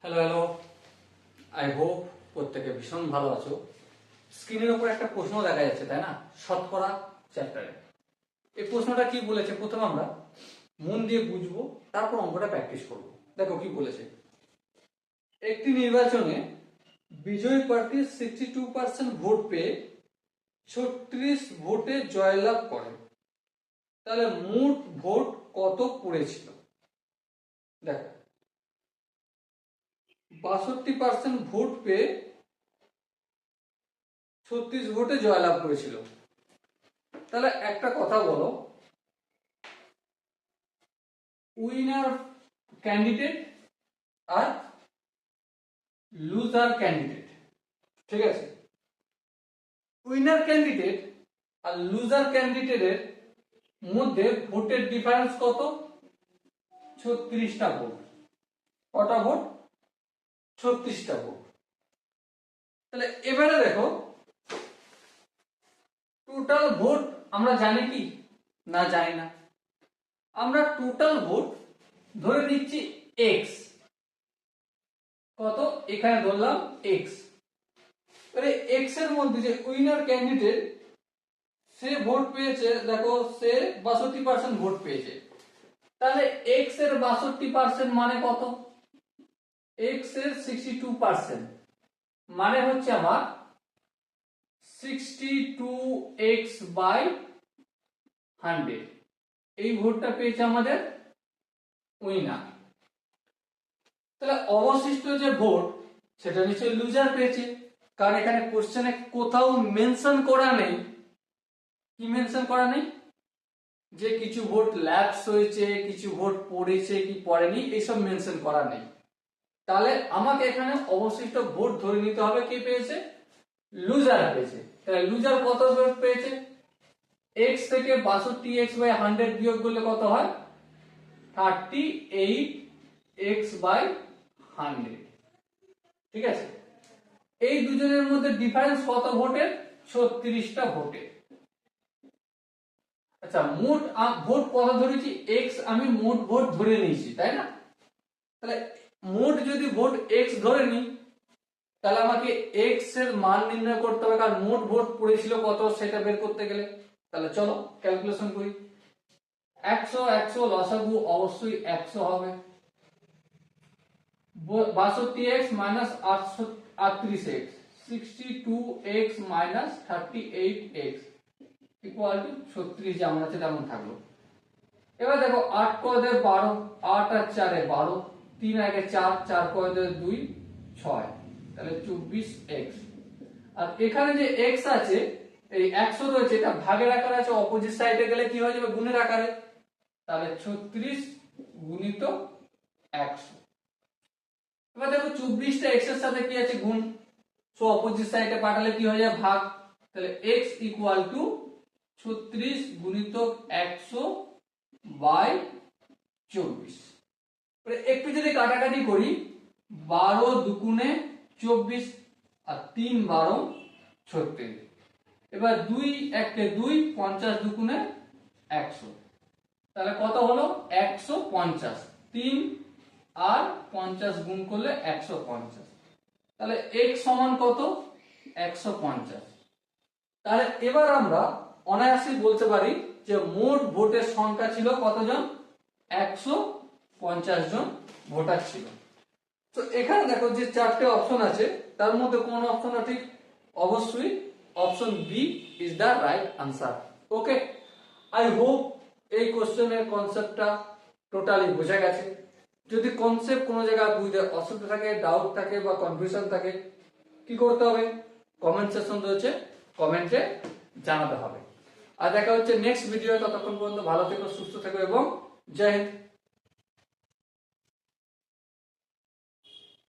Hello hello, I hope প্রত্যেকে ভীষণ ভালো আছো। স্ক্রিনের উপর একটা প্রশ্ন দেখা যাচ্ছে, তাই না? শতকরা চ্যাপ্টারে এই প্রশ্নটা কি বলেছে, প্রথমে আমরা মন দিয়ে বুঝবো, তারপর অঙ্কটা প্র্যাকটিস করব। দেখো কি বলেছে। একটি নির্বাচনে বিজয়ী প্রার্থী 62% ভোট পেয়ে 36 ভোটে জয়লাভ করে, তাহলে মোট ভোট কত পড়েছিল? দেখো, 62% ভোট পেয়ে 36 ভোটে জয়লাভ করেছিল। তাহলে একটা কথা বলো, উইনার ক্যান্ডিডেট আর লুজার ক্যান্ডিডেট, ঠিক আছে? উইনার ক্যান্ডিডেট আর লুজার ক্যান্ডিডেটের মধ্যে ভোটের ডিফারেন্স কত? 36টা ভোট। কটা ভোট? 36টা ভোট। তাহলে এবারে দেখো, টোটাল ভোট আমরা জানি কি না? জানি না। আমরা টোটাল ভোট ধরে নিচ্ছি এক্স। কত? এখানে ধরলাম এক্স। তাহলে এক্স এর মধ্যে যে উইনার ক্যান্ডিডেট, সে ভোট পেয়েছে, দেখো সে 62% ভোট পেয়েছে। তাহলে এক্স এর 62% মানে কত? এক্স এর 62% মানে হচ্ছে আমার 62x/100। এই ভোটটা পেয়েছে আমাদের উইনার। তাহলে অবশিষ্ট যে ভোট, সেটা নিশ্চয়ই লুজার পেয়েছে, কারণ এখানে কোশ্চেনে কোথাও মেনশন করা নেই। কি মেনশন করা নেই? যে কিছু ভোট ল্যাপস হয়েছে, কিছু ভোট পড়েছে কি পড়েনি, এইসব মেনশন করা নেই। তাহলে আমাকে এখানে অবশিষ্ট ভোট ধরে নিতে হবে কে পেয়েছে? লুজার পেয়েছে। তাহলে লুজার কত ভোট পেয়েছে? এক্স থেকে 62x/100 বিয়োগ করলে কত হয়? 38x/100। ঠিক আছে? এই দুজনের মধ্যে ডিফারেন্স কত ভোটের? 36টা ভোটের। আচ্ছা, মোট ভোট কত ধরেছি? এক্স আমি মোট ভোট ধরে নিয়েছি, তাই না? তাহলে মোট যদি ভোট এক্স ধরে নিই, তাহলে আমাকে এক্স এর মান নির্ণয় করতে হবে, কারণ মোট ভোট পড়েছিল কত সেটা বের করতে গেলে। তাহলে চলো ক্যালকুলেশন করি। 100 লসাগু অবশ্যই 100 হবে। 62x minus 38x, 62x minus 38x equal to 36, যেমন আছে তেমন থাকলো। এবার দেখো 8 ক 12, 8 আর 4 12, 3 আগে 4, 4 ক 2 6, তাহলে 24x। আর এখানে যে x আছে, এই 100 রয়েছে, এটা ভাগের আকারে আছে, অপোজিট সাইডে গেলে কি হয়ে যাবে? গুণের আকারে। তাহলে 36 গুণিত 100। এবার দেখো 24টা x এর সাথে কি আছে? গুণ। সো অপোজিট সাইডে পাঠালে কি হয়ে যায়? ভাগ। তাহলে x ইকুয়াল টু 36 গুণিত 100/24। একটু যদি কাটাকাটি করি, 12 দুগুণে 24 আর 3 12 36। এবার 2 1 2, 50 দুগুণে 100। তাহলে কত হলো? 150। 3 আর 50 গুণ করলে 150। তাহলে x সমান কত? 150। তাহলে এবার আমরা অনায়াসে বলতে পারি যে মোট ভোটের সংখ্যা ছিল কতজন? 150 জন ভোটার ছিল। তো এখানে দেখো যে 4টে অপশন আছে, তার মধ্যে কোন অপশনটা ঠিক? অবশ্যই option B is the right answer. Okay, I hope এই কোশ্চেনের কনসেপ্টটা টোটালি বোঝা গেছে। যদি কনসেপ্ট কোনো জায়গায় বুঝতে অসুবিধা থাকে, ডাউট থাকে বা কনফিউশন থাকে, কি করতে হবে? কমেন্ট সেকশন রয়েছে, কমেন্টে জানাতে হবে। আর দেখা হচ্ছে নেক্সট ভিডিও। ততক্ষণ পর্যন্ত ভালো থেকো, সুস্থ থেকো এবং জয় হিন্দ।